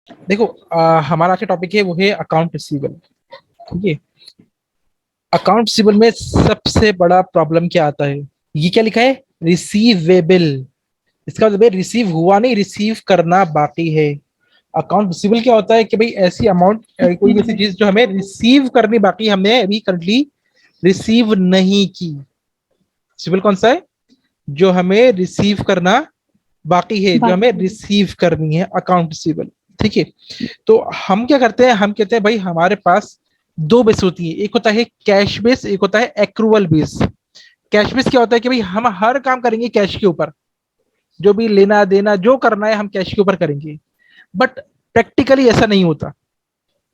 देखो, हमारा आज का टॉपिक है वो है अकाउंट रिसीवेबल। ठीक है। अकाउंट रिसीवेबल में सबसे बड़ा प्रॉब्लम क्या आता है? ये क्या लिखा है? रिसीवेबल। इसका मतलब है रिसीव हुआ नहीं, रिसीव करना बाकी है। अकाउंट रिसीवेबल क्या होता है कि भाई ऐसी अमाउंट, कोई भी ऐसी चीज जो हमें रिसीव करनी बाकी, हमने अभी करंटली रिसीव नहीं की। रिसीवेबल कौन सा है? जो हमें रिसीव करना बाकी है, जो हमें बाकी है। रिसीव करनी है, अकाउंट रिसीवेबल। ठीक है। तो हम क्या करते हैं, हम कहते हैं भाई हमारे पास दो बेस होती है, एक होता है कैश बेस, एक होता है एक्रूवल बेस। कैश बेस क्या होता है कि भाई हम हर काम करेंगे कैश के ऊपर, जो भी लेना देना जो करना है हम कैश के ऊपर करेंगे। बट प्रैक्टिकली ऐसा नहीं होता।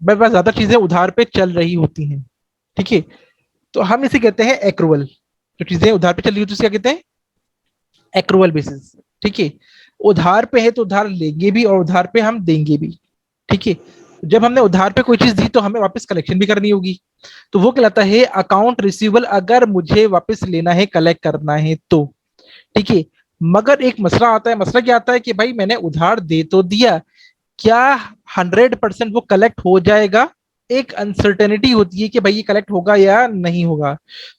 मेरे पास ज्यादा चीजें उधार पे चल रही होती हैं। ठीक है। तो हम इसे कहते हैं एक्रूवल। जो चीजें उधार पे चल रही होती है उसे क्या कहते हैं? Accrual basis. ठीक है। उधार पे है तो उधार लेंगे भी और उधार पे हम देंगे भी। ठीक है। जब हमने उधार पे कोई चीज दी तो हमें वापस कलेक्शन भी करनी होगी। तो वो कहलाता है अकाउंट रिसीवेबल, अगर मुझे वापस लेना है, कलेक्ट करना है तो। ठीक है। मगर एक मसला आता है। मसला क्या आता है कि भाई मैंने उधार दे तो दिया, क्या 100% वो कलेक्ट हो जाएगा? एक अनसर्टेनिटी होती है कि भाई ये कलेक्ट होगा या नहीं होगा।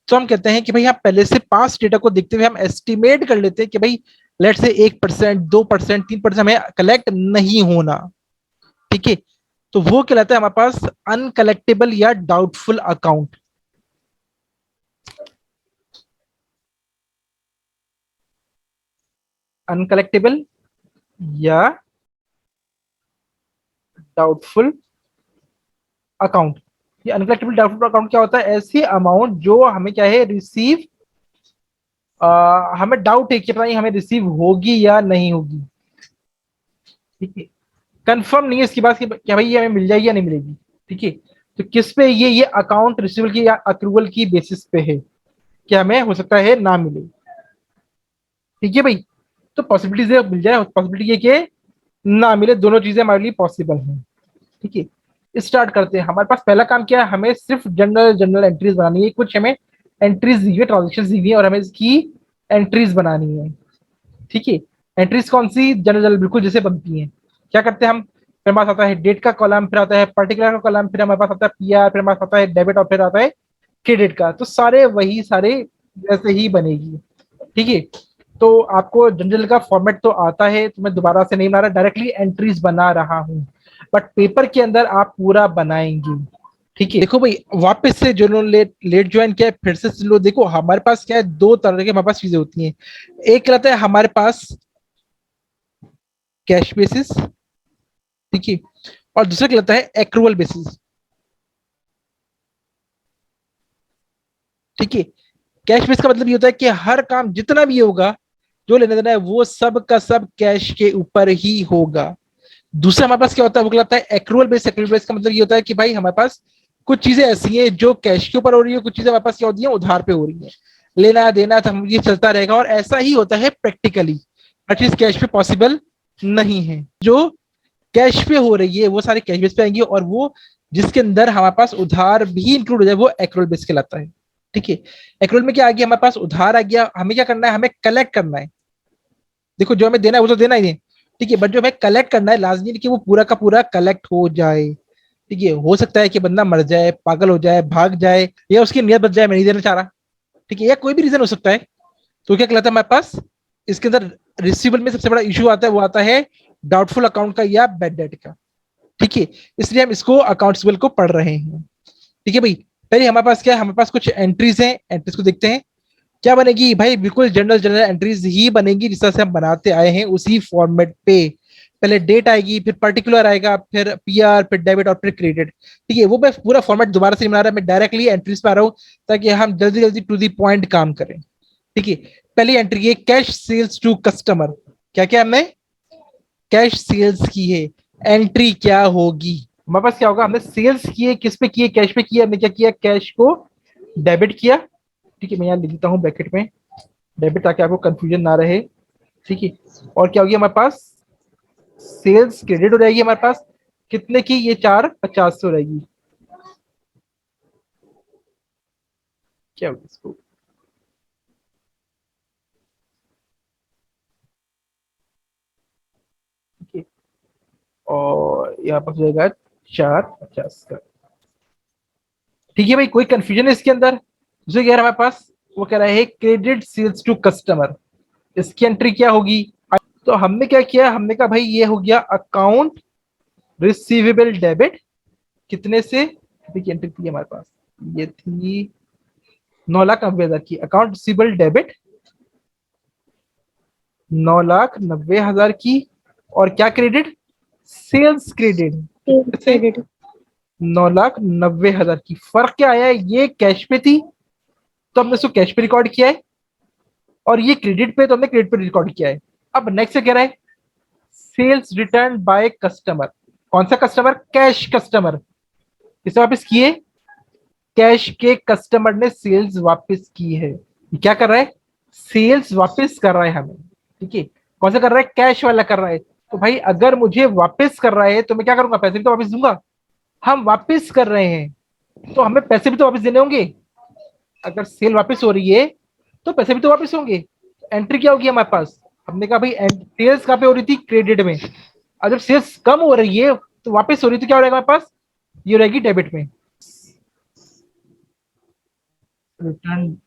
तो हम कहते हैं कि भाई आप पहले से पास्ट डेटा को देखते हुए हम एस्टिमेट कर लेते हैं कि भाई लेट से 1%, 2%, 3% हमें कलेक्ट नहीं होना। ठीक है। तो वो कहलाता है हमारे पास अनकलेक्टेबल या डाउटफुल अकाउंट। अनकलेक्टेबल या डाउटफुल अकाउंट। ये अनकलेक्टेबल डाउटफुल अकाउंट क्या होता है? ऐसी अमाउंट जो हमें क्या है, रिसीव, हमें डाउट है कि पता नहीं हमें रिसीव होगी या नहीं होगी। ठीक है। कंफर्म नहीं है इसकी बात कि क्या भाई ये हमें मिल जाएगी या नहीं मिलेगी। ठीक है। तो किस पे ये अकाउंट रिसीवल की या अक्रूवल की बेसिस पे है कि हमें हो सकता है ना मिले। ठीक है भाई। तो पॉसिबिलिटीज है मिल जाए, पॉसिबिलिटी ये कि ना मिले, दोनों चीजें हमारे लिए पॉसिबल हैं। ठीक है। स्टार्ट करते हैं। हमारे पास पहला काम क्या है, हमें सिर्फ जनरल जनरल एंट्रीज बनानी है। कुछ हमें एंट्रीज दी हुई, ट्रांजेक्शन दी हुई है और हमें इसकी एंट्रीज बनानी है। ठीक है। एंट्रीज कौन सी? जनरल जनरल बिल्कुल जैसे बनती हैं। क्या करते हैं हम? फिर हमारे पास आता है डेट का कॉलम, फिर आता है पर्टिकुलर का कॉलम, फिर हमारे पास आता है पीआर, फिर हमारे पास आता है डेबिट और फिर आता है क्रेडिट का। तो सारे वही सारे वैसे ही बनेगी। ठीक है। तो आपको जनरल का फॉर्मेट तो आता है, तो मैं दोबारा से नहीं बना रहा, डायरेक्टली एंट्रीज बना रहा हूँ। बट पेपर के अंदर आप पूरा बनाएंगे। ठीक है। देखो भाई, वापस से जो लोग लेट लेट ज्वाइन किया है, फिर से सुन लो। देखो हमारे पास क्या है, दो तरह के हमारे पास चीजें होती हैं। एक रहता है हमारे पास कैश बेसिस। ठीक है। और दूसरा क्या रहता है, एक्रूवल बेसिस। ठीक है। कैश बेस का मतलब ये होता है कि हर काम जितना भी होगा, जो लेना देना है, वो सब का सब कैश के ऊपर ही होगा। दूसरा हमारे पास क्या होता है, वो कहलाता है एक्रूवल बेस। एक्रूवल बेस का मतलब ये होता है कि भाई हमारे पास कुछ चीजें ऐसी हैं जो कैश के ऊपर हो रही है, कुछ चीजें हमारे पास क्या होती है, उधार पे हो रही है। लेना देना तो ये चलता रहेगा और ऐसा ही होता है प्रैक्टिकली। हर चीज कैश पे पॉसिबल नहीं है। जो कैश पे हो रही है वो सारे कैश बेस पे आएंगी, और वो जिसके अंदर हमारे पास उधार भी इंक्लूड हो जाए वो एक्रूवल बेस कहलाता है। ठीक है। एक्रूवल में क्या आ गया, हमारे पास उधार आ गया, हमें क्या करना है, हमें कलेक्ट करना है। देखो जो हमें देना है वो तो देना ही है। ठीक है। बट जो हमें कलेक्ट करना है, लाजमी नहीं कि वो पूरा का पूरा कलेक्ट हो जाए। ठीक है। हो सकता है कि बंदा मर जाए, पागल हो जाए, भाग जाए, या उसकी नियत बच जाए, मैं नहीं देना चाह रहा। ठीक है। या कोई भी रीजन हो सकता है। तो क्या कहलाता है हमारे पास इसके अंदर? रिसीवेबल में सबसे बड़ा इशू आता है, वो आता है डाउटफुल अकाउंट का या बैड डेट का। ठीक है। इसलिए हम इसको अकाउंट्सबल को पढ़ रहे हैं। ठीक है भाई। पहले हमारे पास क्या है, हमारे पास कुछ एंट्रीज हैं, एंट्रीज को देखते हैं। क्या बनेगी भाई? बिल्कुल जनरल जनरल एंट्रीज ही बनेगी, जिस तरह से हम बनाते आए हैं उसी फॉर्मेट पे। पहले डेट आएगी, फिर पर्टिकुलर आएगा, फिर पीआर, फिर डेबिट और फिर क्रेडिट। ठीक है। वो मैं पूरा फॉर्मेट दोबारा से नहीं बना रहा, मैं डायरेक्टली एंट्रीज पे आ रहा हूँ, ताकि हम जल्दी जल्दी टू दी पॉइंट काम करें। ठीक है। पहली एंट्री है कैश सेल्स टू कस्टमर। क्या क्या हमने कैश सेल्स की है। एंट्री क्या होगी? हमारे पास क्या होगा, हमने सेल्स किए, किस पे किए? कैश पे किया। हमने क्या किया, कैश को डेबिट किया। ठीक है। मैं यहाँ लिख देता हूँ ब्रैकेट में डेबिट, ताकि आपको कंफ्यूजन ना रहे। ठीक है। और क्या होगी हमारे पास, सेल्स क्रेडिट हो जाएगी हमारे पास। कितने की? ये 450 से हो जाएगी। क्या होगी इसको? ठीक है। और यहाँ पर हो जाएगा 450 का। ठीक है भाई, कोई कंफ्यूजन है इसके अंदर? दूसरे कह रहा है हमारे पास, वो कह रहा है क्रेडिट सेल्स टू कस्टमर, इसकी एंट्री क्या होगी? तो हमने क्या किया, हमने कहा भाई ये हो गया अकाउंट रिसीवेबल डेबिट, कितने से? देखिए एंट्री थी हमारे पास, ये थी 9,90,000 की, अकाउंट रिसीवेबल डेबिट 9,90,000 की। और क्या क्रेडिट? सेल्स क्रेडिट क्रेडिट 9,90,000 की। फर्क क्या आया है, ये कैश पे थी तो हमने उसको कैश पे रिकॉर्ड किया है, और ये क्रेडिट पे तो हमने क्रेडिट पे रिकॉर्ड किया है। अब नेक्स्ट से कह रहा है सेल्स रिटर्न बाय कस्टमर। कौन सा कस्टमर? Cash customer. किसे वापस किए? कैश के कस्टमर ने सेल्स वापस की है। क्या कर रहा है? सेल्स वापस कर रहा है हमें। ठीक है, कौन सा कर रहा है? कैश वाला कर रहा है। तो भाई अगर मुझे वापस कर रहा है तो मैं क्या करूंगा? पैसे भी तो वापस दूंगा। हम वापस कर रहे हैं तो हमें पैसे भी तो वापस देने होंगे। अगर सेल वापस हो रही है तो पैसे भी तो वापस होंगे। एंट्री क्या होगी हमारे पास? हमने कहा भाई सेल्स कहाँ पे हो रही थी? क्रेडिट में। और जब सेल्स कम हो रही है तो वापस हो रही है तो क्या हो रहेगा हमारे पास? ये रहेगी डेबिट में। Return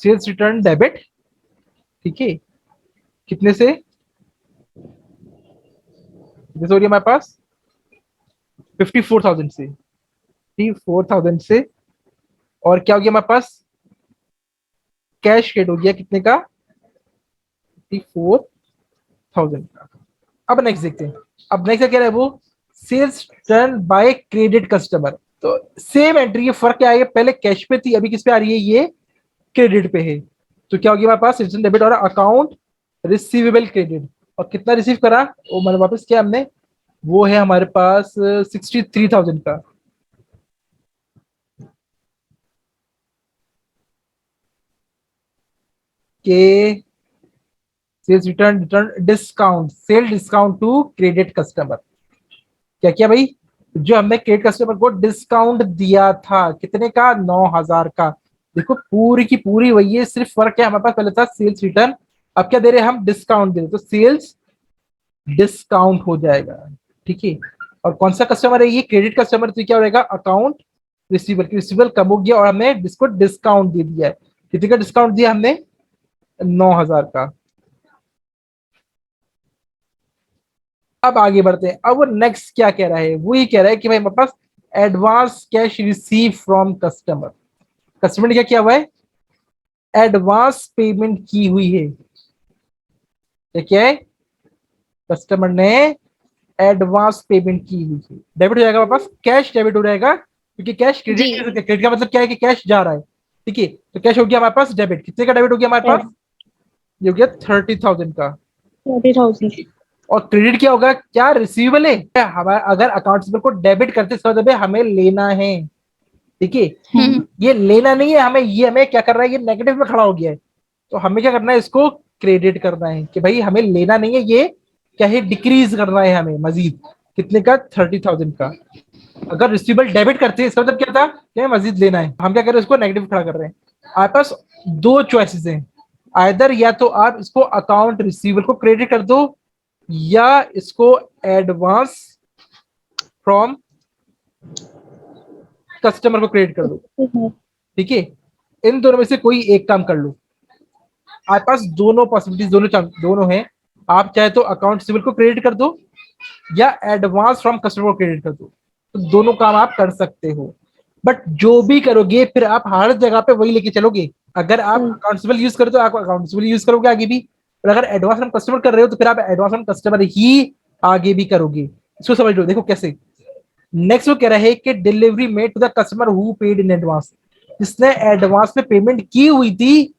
sales return debit. ठीक है, कितने से? कितने से हो रही है हमारे पास? 54,000 से। 54,000 से। और क्या हो गया हमारे पास? कैश क्रेडिट हो गया कितने का? 54,000 का। अब नेक्स्ट देखते हैं। अब नेक्स्ट क्या कह रहा है वो? Sales turn by credit customer. तो सेम एंट्री, ये फर्क क्या है, पहले कैश पे थी अभी किस पे आ रही है? ये क्रेडिट पे है। तो क्या होगी हमारे पास? रिटर्न डेबिट और अकाउंट रिसीवेबल क्रेडिट। और कितना रिसीव करा वो मैंने वापस किया हमने, वो है हमारे पास 63,000 का। के sales return return discount, sale discount to credit customer. क्या किया भाई? जो हमने क्रेडिट कस्टमर को डिस्काउंट दिया था कितने का? 9,000 का। देखो पूरी की पूरी वही है, सिर्फ फर्क है हमारे पास पहले था सेल्स रिटर्न, अब क्या दे रहे हैं हम? डिस्काउंट दे रहे, तो सेल्स डिस्काउंट हो जाएगा। ठीक है, और कौन सा कस्टमर है? ये क्रेडिट कस्टमर, तो क्या हो जाएगा? Account receivable. रिसीवेबल कम हो गया और हमने इसको डिस्काउंट दे दिया है। कितने का डिस्काउंट दिया हमने? 9,000 का। अब आगे बढ़ते हैं। अब वो नेक्स्ट क्या कह रहा है? वो ये कह रहा है कि भाई हमारे पास advance cash receive from customer. Customer ने क्या किया हुआ है? एडवांस पेमेंट की हुई है। क्या है? कस्टमर ने एडवांस पेमेंट की हुई है। डेबिट हो जाएगा वापस, कैश डेबिट हो जाएगा, क्योंकि कैश क्रेडिट, क्रेडिट का मतलब क्या है कि कैश जा रहा है। ठीक है, तो कैश हो गया हमारे पास डेबिट। कितने का डेबिट हो गया हमारे पास? ये हो गया 30,000 का। 30,000। और क्रेडिट क्या होगा? क्या रिसीवेबल है हमारा? अगर अकाउंट्स को डेबिट करते इसका मतलब हमें लेना है। ठीक है, ये लेना नहीं है हमें, ये हमें क्या कर रहा है? ये नेगेटिव में खड़ा हो गया है, तो हमें क्या करना है? इसको क्रेडिट करना है कि भाई हमें लेना नहीं है, ये क्या है? डिक्रीज करना है हमें मजीद। कितने का? 30,000 का। अगर रिसीवेबल डेबिट करते हैं इसका मतलब क्या था? क्या मजीद लेना है, हम क्या कर रहे हैं? इसको नेगेटिव खड़ा कर रहे हैं। आपके पास दो चॉइसेस हैं, आइदर या तो आप इसको अकाउंट रिसीवेबल को क्रेडिट कर दो, या इसको एडवांस फ्रॉम कस्टमर को क्रेडिट कर दो। ठीक है, इन दोनों में से कोई एक काम कर लो। आपके पास दोनों पॉसिबिलिटीज, दोनों हैं। आप चाहे तो अकाउंट रिसीवेबल को क्रेडिट कर दो, या एडवांस फ्रॉम कस्टमर को क्रेडिट कर दो, तो दोनों काम आप कर सकते हो। बट जो भी करोगे फिर आप हर जगह पे वही लेके चलोगे। अगर आप अकाउंट रिसीवेबल यूज करो तो आप अकाउंट रिसीवेबल यूज करोगे आगे भी, और अगर एडवांस फ्रॉम कस्टमर कर रहे हो तो फिर आप एडवांस फ्रॉम कस्टमर ही आगे भी करोगे। इसको समझ लो, देखो कैसे। नेक्स्ट वो कह रहा है कि delivery made to the customer who paid in advance, जिसने एडवांस में पेमेंट की हुई थी,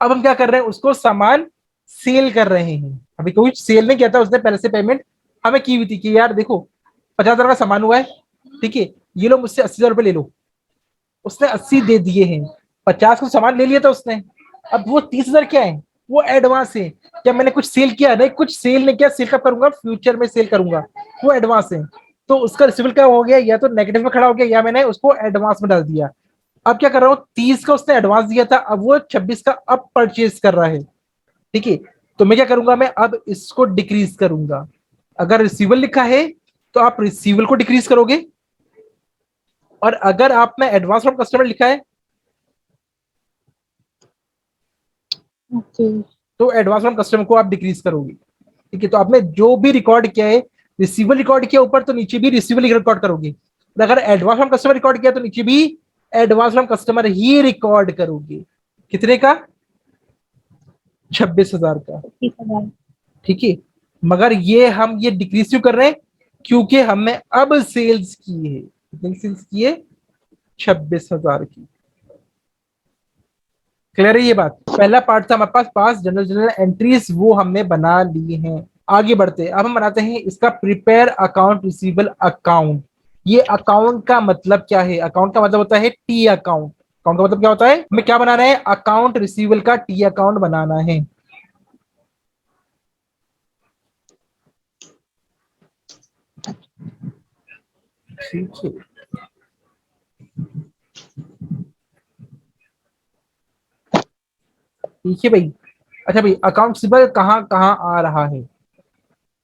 अब हम क्या कर रहे हैं? उसको सामान सेल कर रहे हैं। अभी कोई सेल नहीं किया था, उसने पहले से पेमेंट हमें की हुई थी कि यार देखो 50,000 का सामान हुआ है, ठीक है, ये लो मुझसे 80,000 रुपये ले लो। उसने 80 दे दिए हैं, 50 को सामान ले लिया था उसने। अब वो 30,000 क्या है? वो एडवांस है। क्या मैंने कुछ सेल किया? नहीं, कुछ सेल नहीं किया। सेल कब करूंगा? फ्यूचर में सेल करूंगा। वो एडवांस है, तो उसका रिसीवेबल क्या हो गया? या तो नेगेटिव में खड़ा हो गया, या मैंने उसको एडवांस में डाल दिया। अब क्या कर रहा हूँ, 30 का उसने एडवांस दिया था, अब वो 26 का अब परचेज कर रहा है। ठीक है, तो मैं क्या करूंगा, मैं अब इसको डिक्रीज करूंगा। अगर रिसीवल लिखा है तो आप रिसीवल को डिक्रीज करोगे, और अगर आपने एडवांस फ्रॉम कस्टमर लिखा है ओके। तो एडवांस फ्रॉम कस्टमर को आप डिक्रीज करोगे। ठीक है, तो आपने जो भी रिकॉर्ड किया है, रिसीवल रिकॉर्ड किया ऊपर, तो नीचे भी रिसीवल रिकॉर्ड करोगे। और अगर एडवांस फ्रॉम कस्टमर रिकॉर्ड किया तो नीचे भी advance from customer he record करोगे। कितने का? 26,000 का। 30,000। ठीक है, मगर ये डिक्रीज क्यों कर रहे हैं? क्योंकि हमने अब सेल्स की है, कितनी सेल्स की है? 26,000 की। क्लियर है ये बात? पहला पार्ट था हमारे पास पास जनरल जनरल एंट्रीज, वो हमने बना ली हैं। आगे बढ़ते हैं, अब हम बनाते हैं इसका प्रिपेयर अकाउंट रिसीवेबल अकाउंट। ये अकाउंट का मतलब क्या है? अकाउंट का मतलब होता है टी अकाउंट। अकाउंट का मतलब क्या होता है? हमें क्या बनाना है? अकाउंट रिसीवेबल का टी अकाउंट बनाना है। ठीक है, ठीक है भाई। अच्छा भाई, अकाउंट रिसीवेबल कहाँ कहाँ आ रहा है?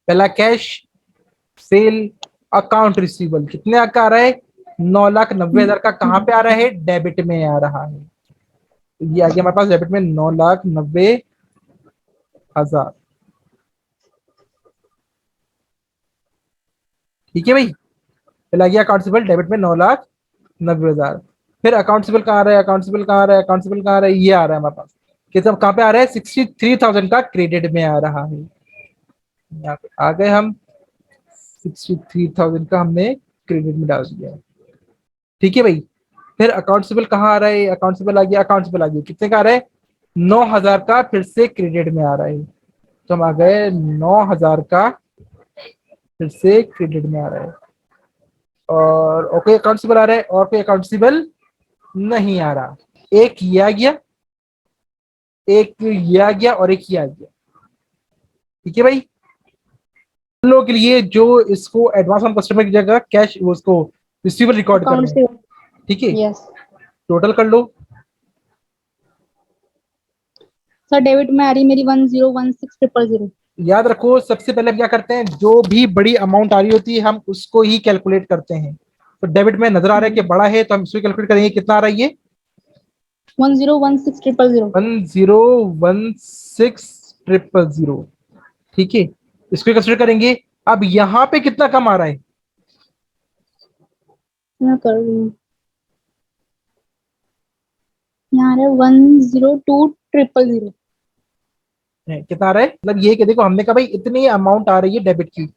पहला कैश सेल अकाउंट रिसीवेबल कितने का आ रहा है? 9,90,000 का। कहाँ पे आ रहा है? डेबिट में आ रहा है। ये आ गया हमारे पास डेबिट में 9,90,000। ठीक है भाई, पहले आ गया अकाउंट रिसीवेबल डेबिट में 9,90,000। फिर अकाउंट रिसीवेबल कहाँ आ रहा है? अकाउंट रिसीवेबल कहाँ आ रहा है? अकाउंट रिसीवेबल कहाँ आ रहा है? ये आ रहा है हमारे पास। कितना कहाँ पे आ रहा है? 63,000 का क्रेडिट में आ रहा है। यहाँ पे आ गए हम, 63,000 का हमने क्रेडिट में डाल दिया। ठीक है भाई, फिर अकाउंट रिसीवेबल कहाँ आ रहा है? अकाउंट रिसीवेबल आ गया, अकाउंट रिसीवेबल आ गया, कितने का आ रहा है? 9,000 का फिर से क्रेडिट में आ रहा है। तो हम आ गए 9,000 का फिर से क्रेडिट में आ रहा है। और ओके अकाउंट रिसीवेबल आ रहा है, और कोई अकाउंट रिसीवेबल नहीं आ रहा। एक ये आ गया, एक ये आ गया, और एक ये आ गया। ठीक है भाई, उन लोगों के लिए जो इसको एडवांस ऑन कस्टमर की जगह कैश उसको रिसीवेबल रिकॉर्ड कर अकाउंट रहे से। हैं। ठीक है, यस टोटल कर लो। सर, डेबिट में आ रही मेरी 1016,000। याद रखो, सबसे पहले हम क्या करते हैं, जो भी बड़ी अमाउंट आ रही होती है हम उसको ही कैलकुलेट करते हैं। तो डेबिट में नजर आ रहा है कि बड़ा है, तो हम इसको कैलकुलेट करेंगे। कितना आ रहा है ये? 1016,000। 1016,000। ठीक है, इसको कंसिडर करेंगे। अब यहाँ पे कितना कम आ रहा है? मैं कर रही हूँ। यहाँ आ रहा है 1022,000। कितना आ रहा है? मतलब ये कि देखो, हमने कहा भाई इतनी अमाउंट आ रही है डेबिट की,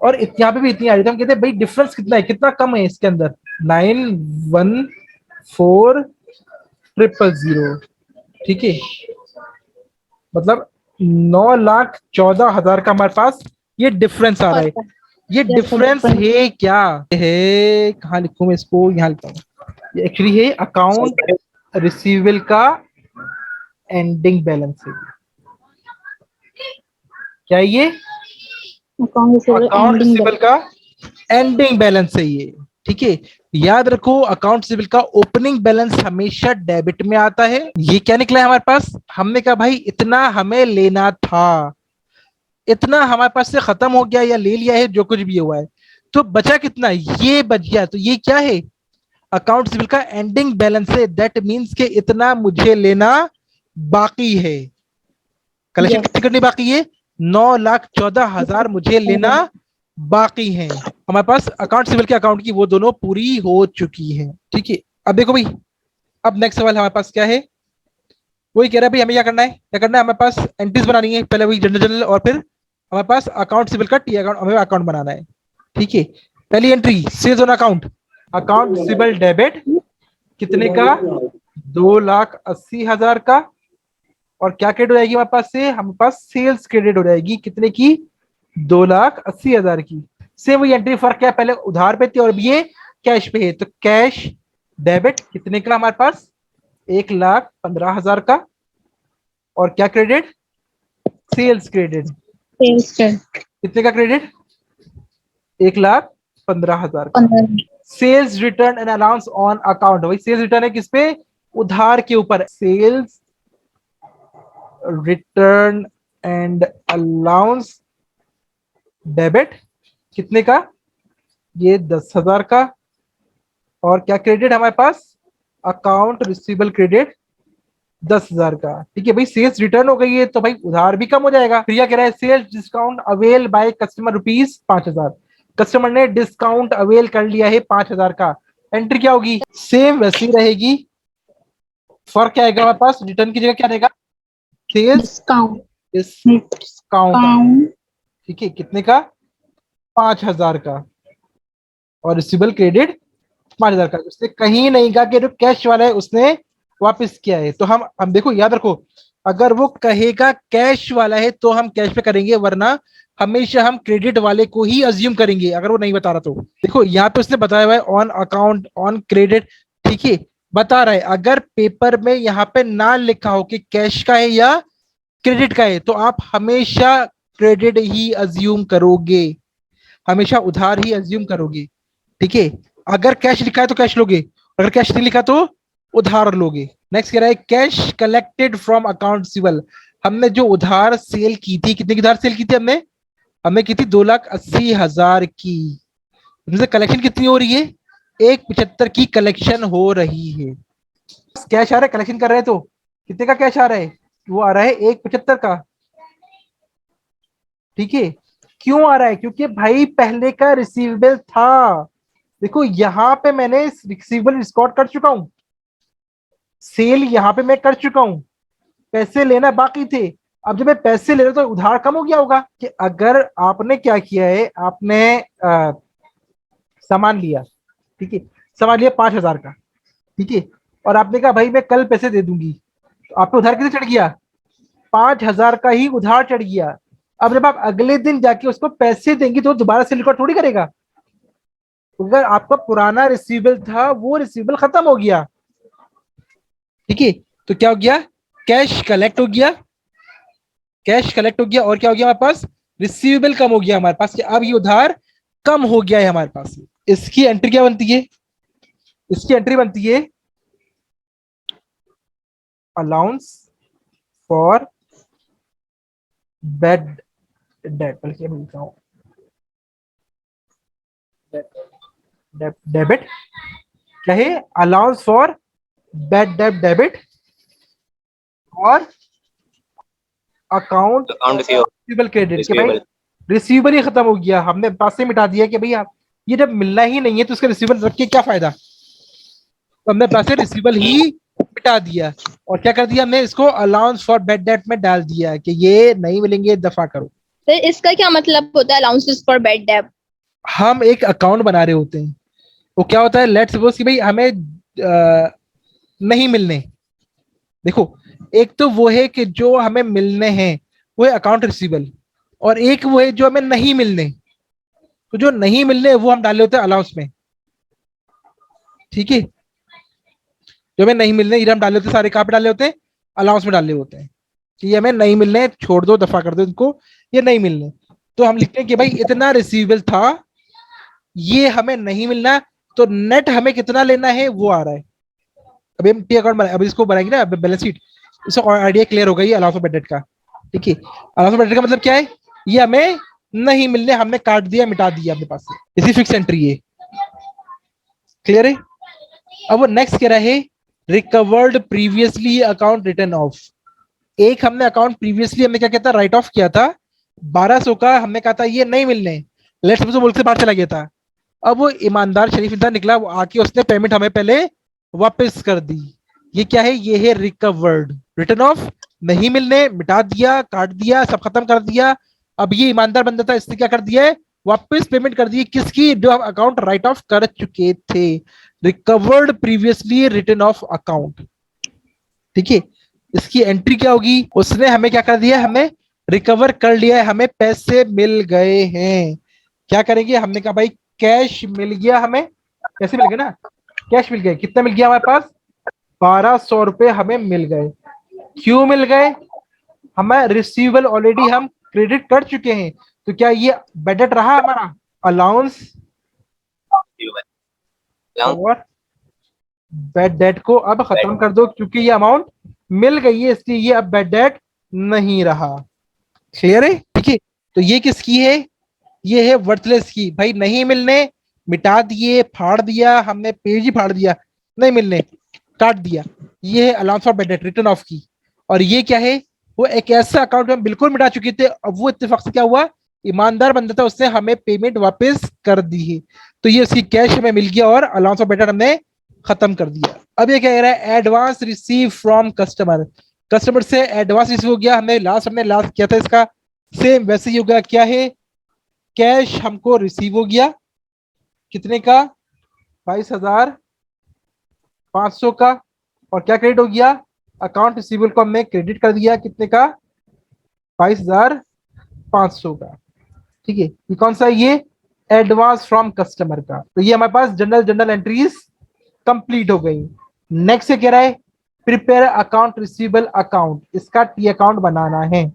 और यहाँ पे भी इतनी आ रही है, तो हम कहते हैं भाई डिफरेंस कितना है, कितना कम है इसके अंदर? 9,14,000। ठीक है, मतलब 9,14,000 का हमारे पास ये डिफरेंस आ रहा है। ये यस सर, डिफरेंस डिफरेंस। है क्या? है, कहाँ लिखूं मैं इसको? यहाँ लिखता हूँ। ये एक्चुअली है अकाउंट रिसीवेबल का एंडिंग बैलेंस है। क्या है ये? Account receivable account ending receivable का एंडिंग बैलेंस है ये। ठीक है, याद रखो अकाउंट रिसीवेबल का ओपनिंग बैलेंस हमेशा डेबिट में आता है। ये क्या निकला है हमारे पास? हमने कहा भाई इतना हमें लेना था, इतना हमारे पास से खत्म हो गया या ले लिया है, जो कुछ भी हुआ है, तो बचा कितना? ये बच गया। तो ये क्या है? अकाउंट रिसीवेबल का एंडिंग बैलेंस है। दैट मींस के इतना मुझे लेना बाकी है। Collection yes. कितनी करनी बाकी है? 9,14,000 मुझे लेना बाकी है। हमारे पास अकाउंट सिविल के अकाउंट की वो दोनों पूरी हो चुकी है। ठीक है, अब देखो भाई, अब नेक्स्ट सवाल हमारे पास क्या है? वही कह रहा है भाई, हमें क्या करना है? क्या करना है? हमारे पास एंट्रीज बनानी है, पहले वही जनरल जनरल, और फिर हमारे पास अकाउंट सिविल का टी अकाउंट, हमें अकाउंट बनाना है। ठीक है, पहली entry sales on account, account civil debit कितने का? 2,80,000 का। और क्या क्रेडिट हो जाएगी हमारे पास से? हमारे पास सेल्स क्रेडिट हो जाएगी, कितने की? 2,80,000 की। से वही एंट्री, फर्क क्या है? पहले उधार पे थी और अब ये कैश पे है, तो कैश डेबिट कितने का हमारे पास? 1,15,000 का। और क्या क्रेडिट? सेल्स क्रेडिट सेल्स कितने का क्रेडिट? 1,15,000 का। 15। Sales return and allowance on account, वही सेल्स रिटर्न है किस पे, उधार के ऊपर, sales return and allowance debit, कितने का, ये 10,000 का। और क्या क्रेडिट हमारे पास, अकाउंट रिसीवेबल क्रेडिट 10,000 का। ठीक है भाई, सेल्स रिटर्न हो गई है तो भाई उधार भी कम हो जाएगा। फिर क्या कह रहा है, sales discount avail by customer rupees 5,000, customer ने डिस्काउंट अवेल कर लिया है 5,000 का। एंट्री क्या होगी, सेम वैसी रहेगी। फर्क क्या आएगा हमारे पास, रिटर्न की जगह क्या रहेगा, सेल्स डिस्काउंट डिस्काउंट। डिस्काउंट ठीक है, कितने का, 5,000 का। और रिसीवेबल क्रेडिट 5,000 का। उसने कहीं नहीं कहा कि जो कैश वाला है उसने वापस किया है। तो हम देखो, याद रखो, अगर वो कहेगा कैश वाला है तो हम कैश पे करेंगे, वरना हमेशा हम क्रेडिट वाले को ही अज्यूम करेंगे अगर वो नहीं बता रहा तो। देखो यहाँ पे उसने बताया हुआ है ऑन अकाउंट ऑन क्रेडिट, ठीक है, बता रहा है। अगर पेपर में यहाँ पे ना लिखा हो कि कैश का है या क्रेडिट का है तो आप हमेशा क्रेडिट ही अज्यूम करोगे, हमेशा उधार ही अज्यूम करोगे। ठीक है, अगर कैश लिखा है तो कैश लोगे, अगर कैश नहीं लिखा तो उधार लोगे। नेक्स्ट कह रहा है cash collected from account receivable, हमने जो उधार सेल की थी, कितने की उधार सेल की थी हमने, हमने की थी 2,80,000 की। उनसे कलेक्शन कितनी हो रही है, 1,75 की कलेक्शन हो रही है। कैश आ रहा है, कलेक्शन कर रहे हैं तो कितने का कैश आ रहा है, वो आ रहा है 1,75 का। ठीक है, क्यों आ रहा है, क्योंकि भाई पहले का रिसीवेबल था। देखो यहाँ पे मैंने रिसीवेबल रिकॉर्ड कर चुका हूं, सेल यहाँ पे मैं कर चुका हूं, पैसे लेना बाकी थे। अब जब मैं पैसे ले रहा तो उधार कम हो गया होगा। कि अगर आपने क्या किया है, आपने सामान लिया, ठीक है, सामान लिया 5,000 का, ठीक है, और आपने कहा भाई मैं कल पैसे दे दूंगी, तो आप पे उधार कितने चढ़ गया, 5,000 का ही उधार चढ़ गया। अब जब आप अगले दिन जाके उसको पैसे देंगे तो दोबारा से रिकॉर्ड थोड़ी करेगा। अगर आपका पुराना रिसीवेबल था वो रिसीवेबल खत्म हो गया। ठीक है, तो क्या हो गया, कैश कलेक्ट हो गया, कैश कलेक्ट हो गया, और क्या हो गया हमारे पास, रिसीवेबल कम हो गया हमारे पास, कि अब ये उधार कम हो गया है हमारे पास। इसकी एंट्री क्या बनती है, इसकी एंट्री बनती है अलाउंस फॉर बैड डेट, बल्कि मैं लिखता हूं डेबिट, क्या है, allowance for bad debt debit और अकाउंट रिसीवेबल क्रेडिट। के भाई रिसीवेबल ही खत्म हो गया, हमने पास से मिटा दिया कि भैया ये जब मिलना ही नहीं है तो उसका रिसीवेबल रख के क्या फायदा। तो हमने पास से रिसीवेबल ही मिटा दिया, और क्या कर दिया हमने, इसको अलाउंस फॉर बैड डेट में डाल दिया कि ये नहीं मिलेंगे, दफा करो। तो इसका क्या मतलब होता है, अलाउंसेस फॉर बैड डेट? हम एक अकाउंट बना रहे होते हैं, वो क्या होता है, लेट्स सपोज कि भाई हमें नहीं मिलने। देखो, एक तो वो है कि जो हमें मिलने हैं वो है अकाउंट रिसीवेबल, और एक वो है जो हमें नहीं मिलने। तो जो नहीं मिलने वो हम डाले होते हैं अलाउंस में। ठीक है, जो हमें नहीं मिलने ये हम डाले होते हैं, सारे कहाँ पे डाले होते हैं, अलाउंस में डाले होते हैं कि ये हमें नहीं मिलने, छोड़ दो, दफा कर दो इनको, ये नहीं मिलने। तो हम लिखते हैं कि भाई इतना रिसीवेबल था, ये हमें नहीं मिलना, तो नेट हमें कितना लेना है वो आ रहा है। अभी हम टी अकाउंट बनाए, अभी इसको बनाएंगे ना बैलेंस शीट, इसको आइडिया क्लियर हो गई अलाउंस ऑफ बैड डेट का। ठीक है, अलाउंस ऑफ बैड डेट का मतलब क्या है, ये हमें नहीं मिलने, हमने काट दिया, मिटा दिया अपने पास से, इसी फिक्स एंट्री है। क्लियर है। अब वो नेक्स्ट कह रहा है recovered previously account return of. एक हमने अकाउंट प्रीवियसली हमने क्या कहता राइट ऑफ किया था 1,200 का, हमने कहा था ये नहीं मिलने, लेट्स सपोज मुल्क से बाहर चला गया था। अब वो ईमानदार शरीफ इंसान निकला, वो आके उसने पेमेंट हमें पहले वापस कर दी। ये क्या है, ये है रिकवर्ड, रिटर्न ऑफ, नहीं मिलने, मिटा दिया, काट दिया, सब खत्म कर दिया। अब ये ईमानदार बंदा था, इसने क्या कर दिया है, वापस पेमेंट कर दी, किसकी, जो हम अकाउंट राइट ऑफ कर चुके थे, recovered previously return of account. ठीक है, इसकी एंट्री क्या होगी, उसने हमें क्या कर दिया, हमें रिकवर कर लिया है, हमें पैसे मिल गए हैं। क्या करेंगे, हमने कहा भाई कैश मिल गया हमें, कैसे मिल गए ना, कैश मिल गए, कितना मिल गया हमारे पास, 1,200 रुपए हमें मिल गए। क्यों मिल गए, हमें रिसीवेबल ऑलरेडी हम क्रेडिट कर चुके हैं, तो क्या ये बजट रहा हमारा, अलाउंस और बैड डेट को अब खत्म कर दो, क्योंकि ये अमाउंट मिल गई है इसलिए ये अब बैड डेट नहीं रहा। क्लियर है? ठीक है, तो ये किसकी है? ये है वर्थलेस की। भाई नहीं मिलने, मिटा दिए, फाड़ दिया हमने, पेज ही फाड़ दिया, नहीं मिलने, काट दिया। ये है allowance for bad debt, return of की। और ये क्या है? वो एक ऐसा अकाउंट हम बिल्कुल मिटा चुके थे, अब वो इत्तेफाक से क्या हुआ, ईमानदार बंदा था, उसने हमें पेमेंट वापस कर दी है, तो ये उसकी कैश हमें मिल गया और अलाउंस ऑफ बैड डेट हमने खत्म कर दिया। अब ये क्या कह रहा है? Advance receive from customer, customer से एडवांस रिसीव हो गया, हमने लास्ट किया था इसका, सेम वैसे ही हो गया। क्या है? कैश हमको रिसीव हो गया, कितने का? 22,500 का। और क्या क्रेडिट हो गया? अकाउंट रिसीवेबल को हमने क्रेडिट कर दिया, कितने का? 22,500 का। ठीक है, ये कौन सा है? ये एडवांस फ्रॉम कस्टमर का। तो ये हमारे पास जनरल जनरल एंट्रीज कंप्लीट हो गई। नेक्स्ट से कह रहा है प्रिपेयर अकाउंट रिसीवेबल अकाउंट, इसका टी अकाउंट बनाना है।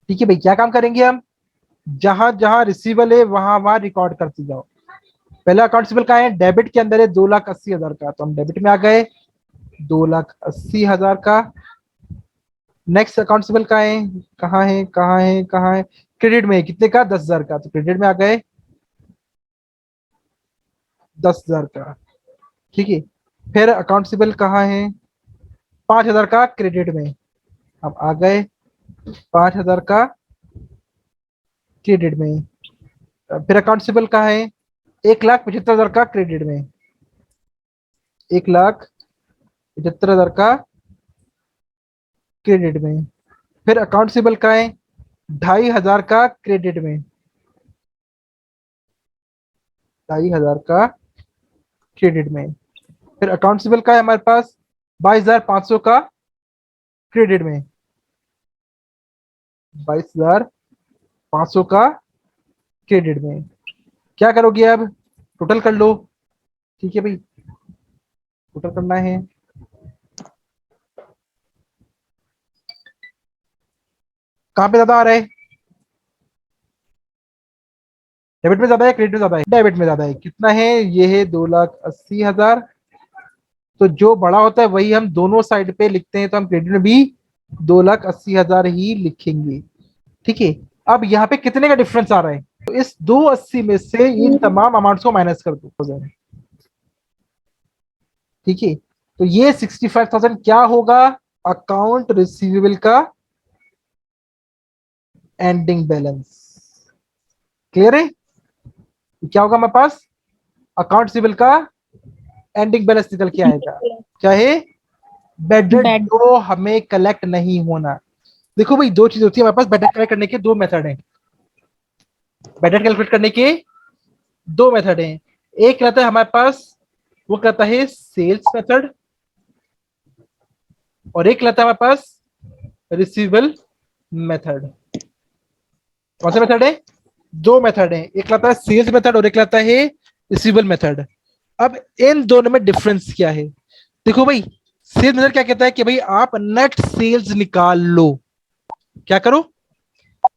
ठीक है भाई, क्या काम करेंगे हम? जहां जहां रिसीवेबल है वहां वहां रिकॉर्ड करते जाओ। पहला अकाउंट रिसीवेबल का है, डेबिट के अंदर है 2,80,000 का, तो हम डेबिट में आ गए 2,80,000 का। नेक्स्ट अकाउंट रिसीवेबल का है, कहाँ है कहाँ है कहाँ है? क्रेडिट में है, कितने का? 10,000 का, तो क्रेडिट में आ गए 10,000 का। ठीक है, फिर अकाउंट रिसीवेबल कहाँ है? 5,000 का क्रेडिट में, अब आ गए 5,000 का क्रेडिट में। फिर अकाउंट रिसीवेबल कहाँ है? 1,75,000 का क्रेडिट में, 1,75,000 का क्रेडिट में। फिर अकाउंट रिसीवेबल का है 2,500 का क्रेडिट में, 2,500 का क्रेडिट में। फिर अकाउंट रिसीवेबल का है हमारे पास 22,500 का क्रेडिट में, 22,500 का क्रेडिट में। क्या करोगे अब? टोटल कर लो। ठीक है भाई, टोटल करना है। कहाँ पे ज्यादा आ रहा है? डेबिट में ज्यादा है, क्रेडिट में ज्यादा है? डेबिट में ज्यादा है। कितना है? ये है 2,80,000। तो जो बड़ा होता है वही हम दोनों साइड पे लिखते हैं, तो हम क्रेडिट में भी 2,80,000 ही लिखेंगे। ठीक है, अब यहाँ पे कितने का डिफरेंस आ रहा है? तो इस 280 में से इन तमाम अमाउंट्स को माइनस कर दो। ठीक है, तो ये 65,000 क्या होगा? अकाउंट रिसीवेबल का एंडिंग बैलेंस। क्लियर है? क्या होगा हमारे पास? अकाउंट रिसीवेबल का एंडिंग बैलेंस निकल के आएगा। क्या है? बैड डेट जो हमें कलेक्ट नहीं होना। देखो भाई, दो चीज होती है हमारे पास बैड डेट कलेक्ट करने के, दो मेथड हैं। बैड डेट कैलकुलेट करने के दो मेथड हैं। एक रहता है हमारे पास, वो कहता है सेल्स मेथड, और एक रहता है हमारे पास रिसीवेबल मेथड। कौन सा मेथड है? दो मेथड है, एक रहता है सेल्स मेथड और एक रहता है रिसीवेबल मेथड। अब इन दोनों में डिफरेंस क्या है? देखो भाई, सेल्स मेथड क्या कहता है कि भाई आप नेट सेल्स निकाल लो। क्या करो?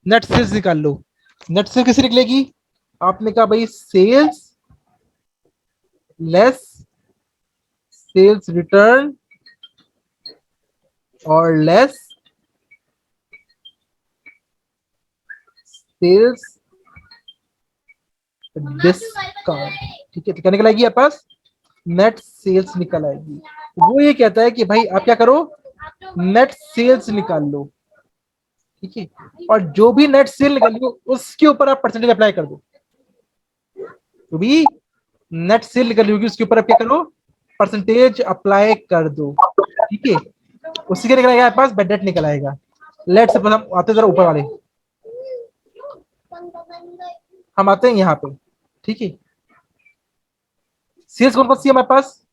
नेट सेल्स निकाल लो। नेट सेल्स कैसे निकलेगी? आपने कहा भाई सेल्स लेस सेल्स रिटर्न और लेस सेल्स डिस्काउंट। ठीक है, तो क्या निकल आएगी आपके पास? नेट सेल्स निकल आएगी। वो ये कहता है कि भाई आप क्या करो? नेट सेल्स निकाल लो। ठीक है, और जो भी नेट सेल निकालो उसके ऊपर आप परसेंटेज अप्लाई कर दो। तो भी नेट सेल निकली होगी उसके ऊपर आप क्या करो? परसेंटेज अप्लाई कर दो। ठीक है, उसी के निकल आएगा आपके पास बैड डेट निकल आएगा। लेट सपोज हम आते जरा ऊपर वाले, हम आते हैं यहाँ पे। ठीक है, सेल्स कौन कौन सी है हमारे पास?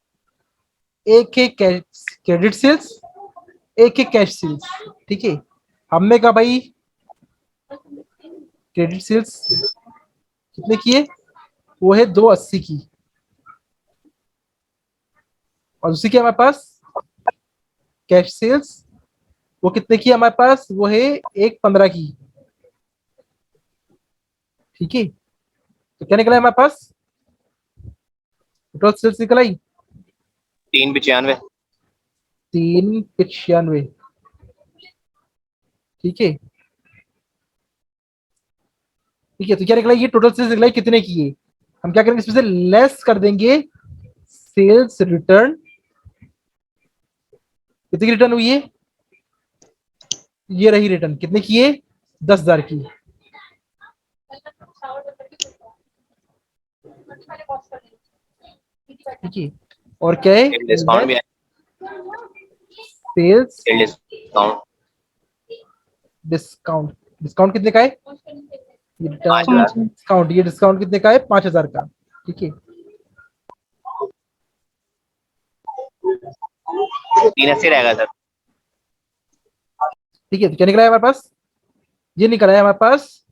एक है क्रेडिट सेल्स, एक है कैश सेल्स। ठीक है, हमने कहा भाई क्रेडिट सेल्स कितने की है? वो है 280 की। और दूसरी क्या हमारे पास? कैश सेल्स वो कितने की है हमारे पास, वो है 1.15 की। ठीक है, तो क्या निकला है हमारे पास, टोटल सेल्स निकल आई 395। 395। ठीक है, ठीक है, तो क्या निकला, ये टोटल सेल्स निकला कितने की है। हम क्या करेंगे, इसमें से लेस कर देंगे सेल्स रिटर्न। कितनी की रिटर्न हुई है, ये रही रिटर्न, कितने की है, 10,000 की। ठीक है, और क्या है, डिस्काउंट भी है, सेल्स डिस्काउंट डिस्काउंट। डिस्काउंट कितने का है, ये 5,000। डिस्काउंट, ये डिस्काउंट कितने का है, 5,000 का। ठीक है, 380 रहेगा सर। ठीक है, तो क्या निकला है हमारे पास, ये निकला है हमारे पास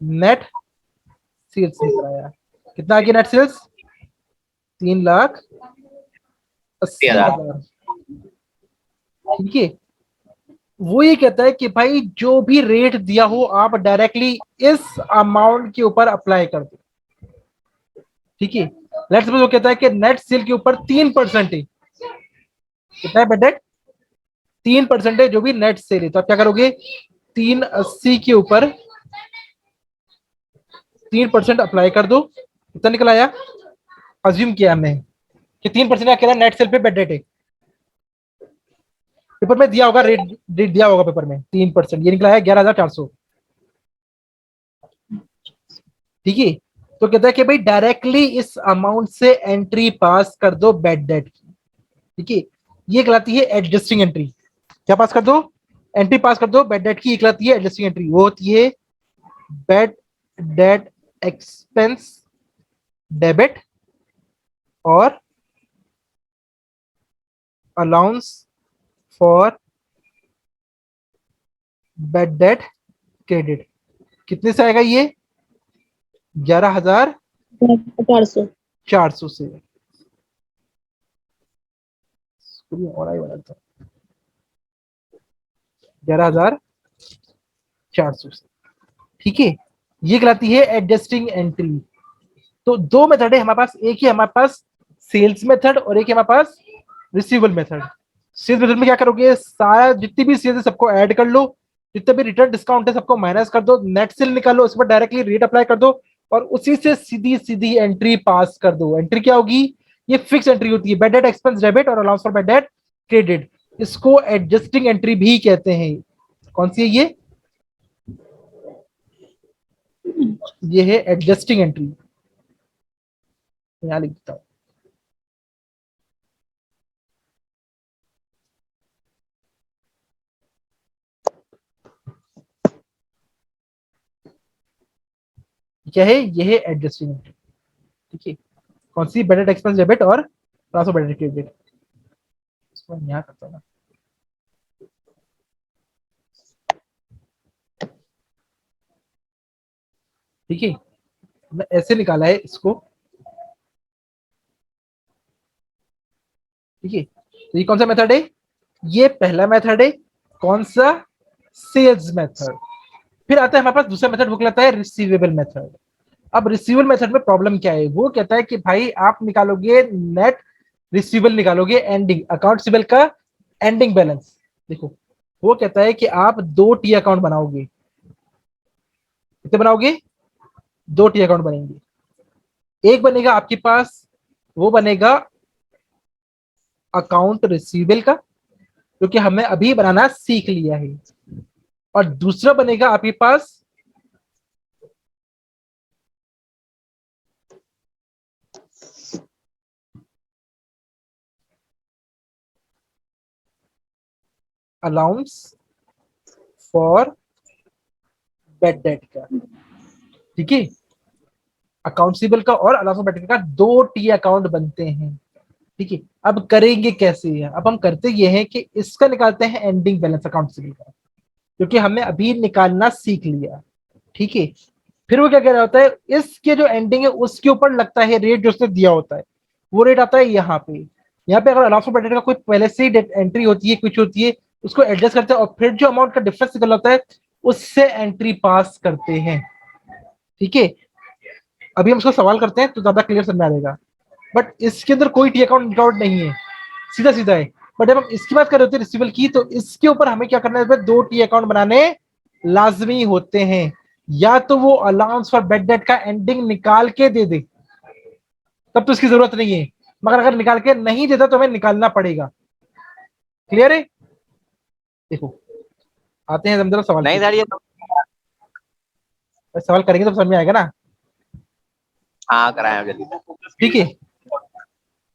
नेट सेल्स निकला है। कितना आ गया नेट सेल्स, 3,80,000। ठीक है, वो ये कहता है कि भाई जो भी रेट दिया हो आप डायरेक्टली इस अमाउंट के ऊपर अप्लाई कर दो। ठीक है, लेट्स सपोज वो कहता है कि नेट सेल के ऊपर 3% है। कितना है बेडेट, 3% है जो भी नेट सेल है, तो आप क्या करोगे, 380 के ऊपर 3% अप्लाई कर दो। कितना निकल आया, अज्यूम किया हमने कि 3% का कहना नेट सेल पे बेडेट है। पेपर में दिया होगा रेट, रेट दिया होगा पेपर में 3%, ये निकला है 11,400। ठीक है, तो कहता है कि भाई डायरेक्टली इस अमाउंट से एंट्री पास कर दो बेड डेट की। ठीक है, ये कहलाती है एडजस्टिंग एंट्री। क्या पास कर दो, एंट्री पास कर दो बेड डेट की, ये कहलाती है एडजस्टिंग एंट्री। वो होती है बेड डेट एक्सपेंस डेबिट और allowance for bed date credit. कितने से आएगा ये, 11,400 400। से। और आई वाला था 11,400 से। ठीक है, ये कहलाती है एडजस्टिंग एंट्री। तो दो मेथड है हमारे पास, एक ही हमारे पास सेल्स मेथड और एक है हमारे पास रिसीवेबल मेथड। सेल्स मेथड में क्या करोगे, सारा जितनी भी सेल्स है सबको ऐड कर लो, जितने भी रिटर्न डिस्काउंट है सबको माइनस कर दो, नेट सेल निकालो, उस पर डायरेक्टली रेट अप्लाई कर दो और उसी से सीधी सीधी एंट्री पास कर दो। एंट्री क्या होगी, ये फिक्स एंट्री होती है, बैड डेट एक्सपेंस डेबिट और allowance for bad debt credit. इसको एडजस्टिंग एंट्री भी कहते हैं। कौन सी है ये है एडजस्टिंग एंट्री। यहां लिख देता हूं, क्या है, ये है एडजस्टिंग एंट्री। ठीक है, कौन सी, बैड डेट एक्सपेंस डेबिट और ट्रांसफर बैड डेट क्रेडिट। इसको मैं यहाँ करता हूँ ना। ठीक है, मैं ऐसे निकाला है इसको। ठीक है, तो ये कौन सा मेथड है, ये पहला मेथड है। कौन सा, सेल्स मेथड। फिर आता है हमारे पास दूसरा मेथड, वो कहलाता है रिसीवेबल मेथड। अब रिसीवेबल मेथड में प्रॉब्लम क्या है, वो कहता है कि भाई आप निकालोगे नेट रिसीवेबल, निकालोगे एंडिंग अकाउंट रिसीवेबल का एंडिंग बैलेंस। देखो, वो कहता है कि आप दो टी अकाउंट बनाओगे। कितने बनाओगे, दो टी अकाउंट बनेंगे। एक बनेगा आपके पास, वो बनेगा अकाउंट रिसीवेबल का, क्योंकि हमें अभी बनाना सीख लिया है। और दूसरा बनेगा आपके पास अलाउंस फॉर बैड डेट का। ठीक है, अकाउंट रिसीवेबल का और अलाउंस फॉर बैड डेट का दो टी अकाउंट बनते हैं। ठीक है, अब करेंगे कैसे, अब हम करते ये हैं कि इसका निकालते हैं एंडिंग बैलेंस अकाउंट रिसीवेबल का, क्योंकि हमने अभी निकालना सीख लिया। ठीक है, फिर वो क्या कह रहा होता है, इसके जो एंडिंग है उसके ऊपर लगता है रेट जो उसने दिया होता है, वो रेट आता है यहाँ पे। यहाँ पे अगर अलाउंस फॉर बैड डेट का कोई पहले से ही एंट्री होती है, कुछ होती है, उसको एडजस्ट करते हैं और फिर जो अमाउंट का डिफरेंस निकल आता है उससे एंट्री पास करते हैं। ठीक है, अभी हम उसको सवाल करते हैं तो ज्यादा क्लियर समझ में आ जाएगा। बट इसके अंदर कोई टी अकाउंट अकाउंट नहीं है, सीधा सीधा है। बट जब हम इसकी बात कर रहे होते हैं रिसीवेबल की, तो इसके ऊपर हमें क्या करना है, दो टी अकाउंट बनाने लाजमी होते हैं। या तो वो अलाउंस फॉर बेड डेट का एंडिंग निकाल के दे दे, तब तो इसकी जरूरत नहीं है, मगर अगर निकाल के नहीं देता तो हमें निकालना पड़ेगा। क्लियर है? देखो आते हैं हम जरा सवाल नहीं पे। सर ये तो सवाल करेंगे तो समझ में आएगा ना। हाँ कराया जल्दी। ठीक है,